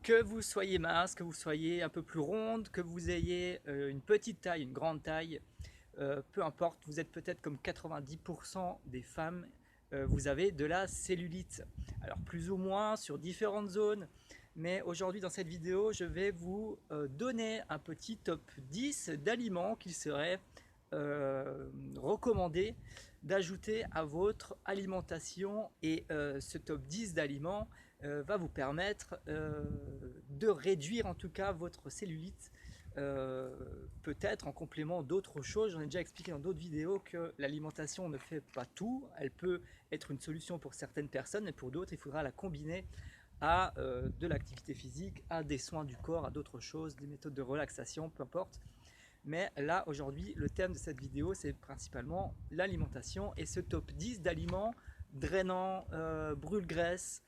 Que vous soyez mince, que vous soyez un peu plus ronde, que vous ayez une petite taille, une grande taille, peu importe, vous êtes peut-être comme 90% des femmes, vous avez de la cellulite. Alors plus ou moins sur différentes zones, mais aujourd'hui dans cette vidéo, je vais vous donner un petit top 10 d'aliments qu'il serait recommandé d'ajouter à votre alimentation. Et ce top 10 d'aliments va vous permettre de réduire en tout cas votre cellulite, peut-être en complément d'autres choses. J'en ai déjà expliqué dans d'autres vidéos que l'alimentation ne fait pas tout. Elle peut être une solution pour certaines personnes, mais pour d'autres, il faudra la combiner à de l'activité physique, à des soins du corps, à d'autres choses, des méthodes de relaxation, peu importe. Mais là, aujourd'hui, le thème de cette vidéo, c'est principalement l'alimentation et ce top 10 d'aliments drainants, brûle-graisse,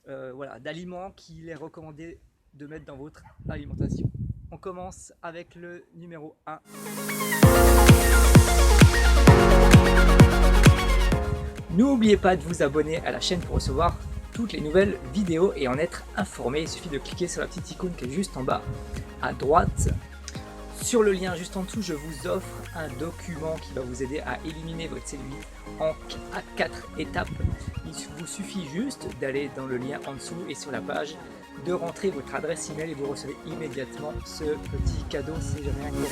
voilà, d'aliments qu'il est recommandé de mettre dans votre alimentation. On commence avec le numéro 1. N'oubliez pas de vous abonner à la chaîne pour recevoir toutes les nouvelles vidéos et en être informé. Il suffit de cliquer sur la petite icône qui est juste en bas à droite. Sur le lien juste en dessous, je vous offre un document qui va vous aider à éliminer votre cellulite en 4 étapes. Il vous suffit juste d'aller dans le lien en dessous et sur la page, de rentrer votre adresse email et vous recevez immédiatement ce petit cadeau si jamais un cadeau.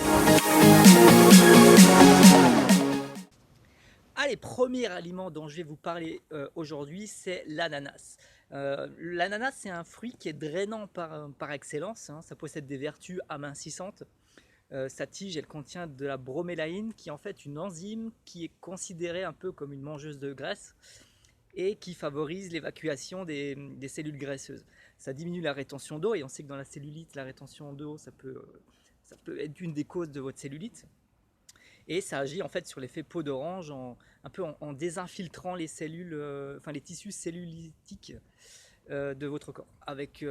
Allez, premier aliment dont je vais vous parler aujourd'hui, c'est l'ananas. L'ananas, c'est un fruit qui est drainant par excellence, hein. Ça possède des vertus amincissantes. Sa tige, elle contient de la bromélaïne, qui est en fait une enzyme qui est considérée un peu comme une mangeuse de graisse et qui favorise l'évacuation des cellules graisseuses. Ça diminue la rétention d'eau, et on sait que dans la cellulite, la rétention d'eau, ça peut être une des causes de votre cellulite. Et ça agit en fait sur l'effet peau d'orange un peu en désinfiltrant les cellules, les tissus cellulitiques de votre corps. Avec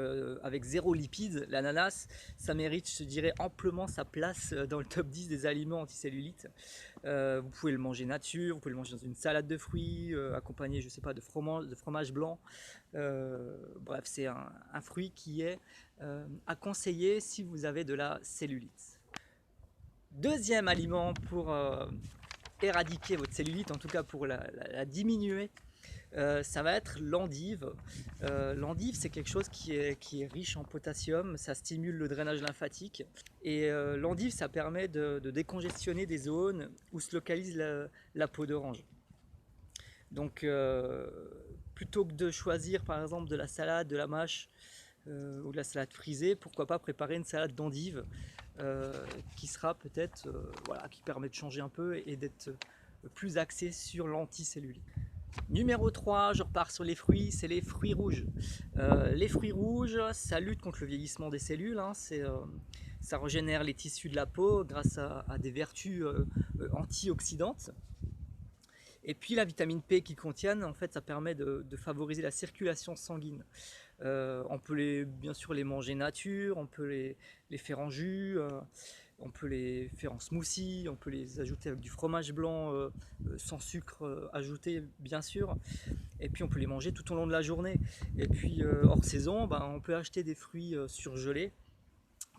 zéro lipide, l'ananas, ça mérite, je dirais, amplement sa place dans le top 10 des aliments anticellulites. Vous pouvez le manger nature, vous pouvez le manger dans une salade de fruits, accompagné, je sais pas, de fromage blanc. Bref, c'est un fruit qui est à conseiller si vous avez de la cellulite. Deuxième aliment pour éradiquer votre cellulite, en tout cas pour la diminuer, ça va être l'endive. L'endive, c'est quelque chose qui est riche en potassium, ça stimule le drainage lymphatique. Et l'endive, ça permet de décongestionner des zones où se localise la peau d'orange. Donc, plutôt que de choisir par exemple de la salade, de la mâche ou de la salade frisée, pourquoi pas préparer une salade d'endive qui sera peut-être, voilà, qui permet de changer un peu et d'être plus axé sur l'anticellulite. Numéro 3, je repars sur les fruits, c'est les fruits rouges. Les fruits rouges, ça lutte contre le vieillissement des cellules, hein, ça régénère les tissus de la peau grâce à des vertus antioxydantes. Et puis la vitamine P qu'ils contiennent, en fait, ça permet de favoriser la circulation sanguine. On peut bien sûr les manger nature, on peut les faire en jus, on peut les faire en smoothie, on peut les ajouter avec du fromage blanc sans sucre ajouté bien sûr. Et puis on peut les manger tout au long de la journée. Et puis hors saison, on peut acheter des fruits surgelés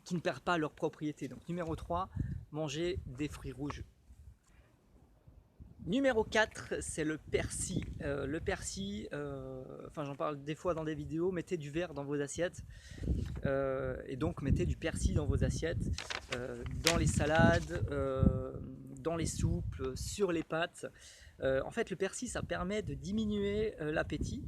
qui ne perdent pas leurs propriétés. Donc numéro 3, manger des fruits rouges. Numéro 4, c'est le persil. Le persil, j'en parle des fois dans des vidéos, mettez du verre dans vos assiettes. Et donc mettez du persil dans vos assiettes, dans les salades, dans les soupes, sur les pâtes. En fait, le persil, ça permet de diminuer l'appétit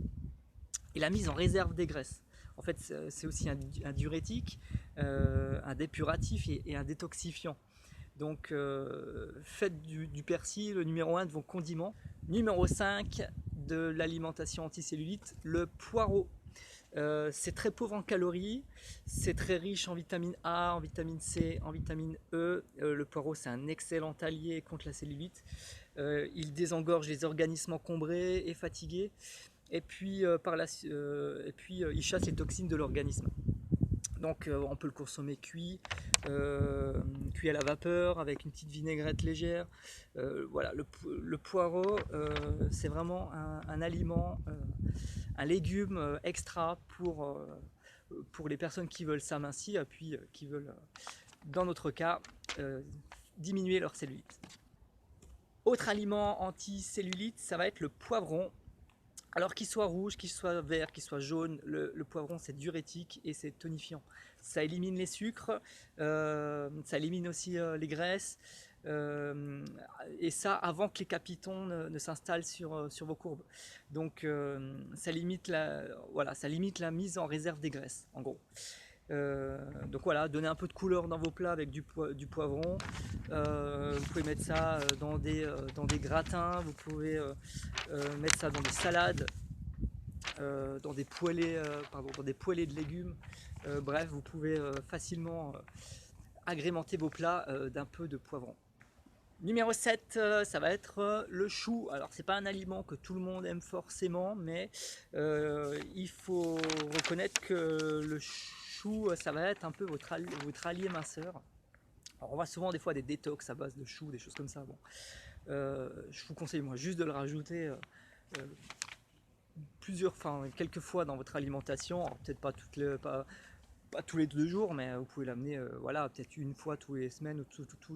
et la mise en réserve des graisses. En fait, c'est aussi un diurétique, un dépuratif et un détoxifiant. Donc faites du persil le numéro 1 de vos condiments. Numéro 5 de l'alimentation anticellulite, le poireau. C'est très pauvre en calories, c'est très riche en vitamine A, en vitamine C, en vitamine E. Le poireau, c'est un excellent allié contre la cellulite. Il désengorge les organismes encombrés et fatigués. Et puis, il chasse les toxines de l'organisme. Donc on peut le consommer cuit, cuit à la vapeur avec une petite vinaigrette légère. Voilà, le poireau, c'est vraiment un aliment, un légume extra pour les personnes qui veulent s'amincir et puis qui veulent, dans notre cas, diminuer leur cellulite. Autre aliment anti-cellulite, ça va être le poivron. Alors qu'il soit rouge, qu'il soit vert, qu'il soit jaune, le poivron c'est diurétique et c'est tonifiant. Ça élimine les sucres, ça élimine aussi les graisses, et ça avant que les capitons ne s'installent sur vos courbes. Donc ça limite ça limite la mise en réserve des graisses, en gros. Donc voilà, donner un peu de couleur dans vos plats avec du poivron. Vous pouvez mettre ça dans des gratins, vous pouvez mettre ça dans des salades, dans des poêlés, dans des poêlés de légumes. Bref, vous pouvez facilement agrémenter vos plats d'un peu de poivron. Numéro 7, ça va être le chou. Alors c'est pas un aliment que tout le monde aime forcément, mais il faut reconnaître que le chou, ça va être un peu votre allié minceur. Alors on voit souvent des fois des détox à base de chou, des choses comme ça. Bon, je vous conseille moi juste de le rajouter quelques fois dans votre alimentation. Peut-être pas pas tous les 2 jours, mais vous pouvez l'amener voilà, peut-être une fois tous les semaines ou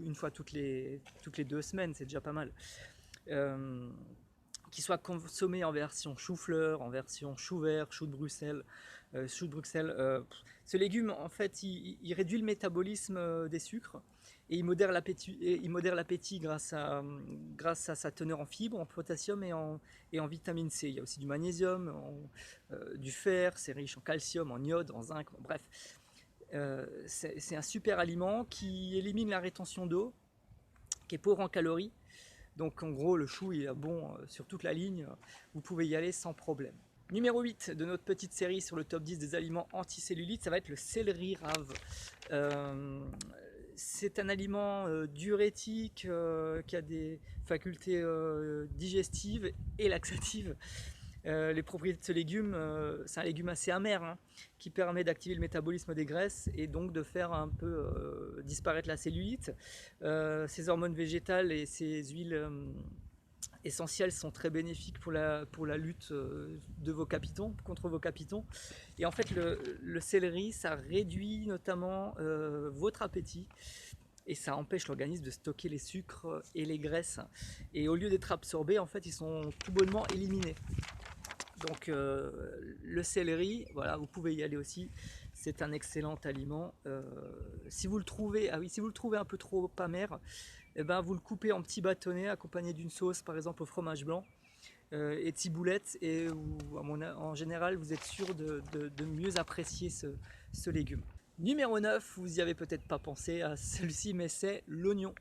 une fois toutes les 2 semaines, c'est déjà pas mal. Qui soit consommé en version chou-fleur, en version chou vert, chou de Bruxelles. Ce légume, en fait, il réduit le métabolisme des sucres et il modère l'appétit grâce à sa teneur en fibres, en potassium et en vitamine C. Il y a aussi du magnésium, du fer, c'est riche en calcium, en iode, en zinc, bref. C'est un super aliment qui élimine la rétention d'eau, qui est pauvre en calories. Donc en gros, le chou il est bon sur toute la ligne, vous pouvez y aller sans problème. Numéro 8 de notre petite série sur le top 10 des aliments anticellulites, ça va être le céleri rave. C'est un aliment diurétique qui a des facultés digestives et laxatives. Les propriétés de ce légume, c'est un légume assez amer hein, qui permet d'activer le métabolisme des graisses et donc de faire un peu disparaître la cellulite. Ces hormones végétales et ces huiles essentielles sont très bénéfiques pour la lutte de vos capitons, contre vos capitons. Et en fait, le céleri, ça réduit notamment votre appétit. Et ça empêche l'organisme de stocker les sucres et les graisses. Et au lieu d'être absorbés, en fait, ils sont tout bonnement éliminés. Donc le céleri, voilà, vous pouvez y aller aussi. C'est un excellent aliment. Si vous le trouvez, si vous le trouvez un peu trop amer, eh ben, vous le coupez en petits bâtonnets accompagnés d'une sauce, par exemple au fromage blanc et de ciboulettes. Et en général, vous êtes sûr de mieux apprécier ce légume. Numéro 9, vous n'y avez peut-être pas pensé à celui-ci, mais c'est l'oignon.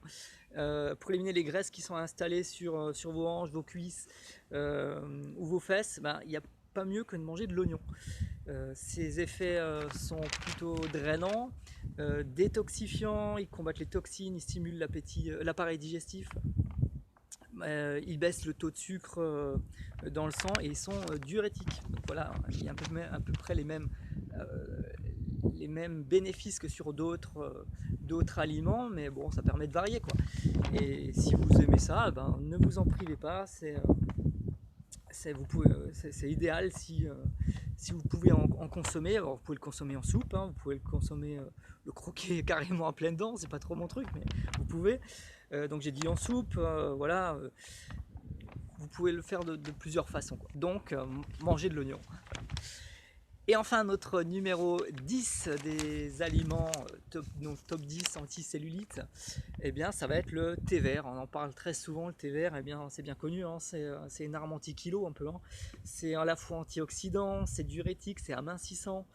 Pour éliminer les graisses qui sont installées sur vos hanches, vos cuisses ou vos fesses, il n'y a pas mieux que de manger de l'oignon. Ces effets sont plutôt drainants, détoxifiants, ils combattent les toxines, ils stimulent l'appareil digestif. Ils baissent le taux de sucre dans le sang et ils sont diurétiques. Donc voilà, il y a à peu près les mêmes bénéfices que sur d'autres aliments, mais bon, ça permet de varier quoi. Et si vous aimez ça, ne vous en privez pas, c'est idéal si vous pouvez en consommer. Alors vous pouvez le consommer en soupe, hein, vous pouvez le consommer, le croquer carrément à pleines dents, c'est pas trop mon truc, mais vous pouvez. Donc j'ai dit en soupe, voilà. Vous pouvez le faire de plusieurs façons, quoi. Donc manger de l'oignon. Et enfin, notre numéro 10 des aliments top 10 anti-cellulite, eh bien, ça va être le thé vert. On en parle très souvent, le thé vert, eh bien, c'est bien connu, hein, c'est une arme anti-kilo un peu. Hein. C'est à la fois antioxydant, c'est diurétique, c'est amincissant.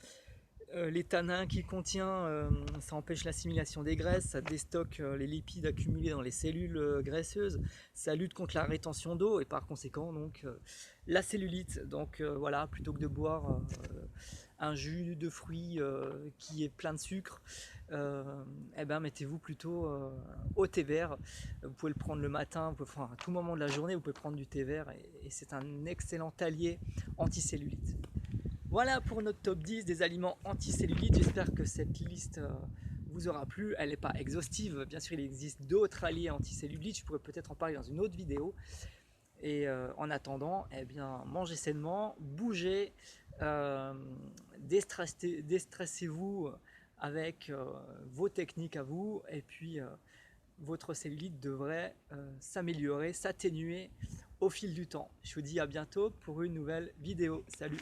Les tanins qu'il contient, ça empêche l'assimilation des graisses, ça déstocke les lipides accumulés dans les cellules graisseuses, ça lutte contre la rétention d'eau et par conséquent donc la cellulite. Donc voilà, plutôt que de boire un jus de fruits qui est plein de sucre, mettez-vous plutôt au thé vert. Vous pouvez le prendre le matin, à tout moment de la journée, vous pouvez prendre du thé vert et c'est un excellent allié anti-cellulite. Voilà pour notre top 10 des aliments anticellulites. J'espère que cette liste vous aura plu. Elle n'est pas exhaustive. Bien sûr, il existe d'autres alliés anticellulites. Je pourrais peut-être en parler dans une autre vidéo. Et en attendant, mangez sainement, bougez, déstressez-vous avec vos techniques à vous, et puis votre cellulite devrait s'améliorer, s'atténuer au fil du temps. Je vous dis à bientôt pour une nouvelle vidéo. Salut!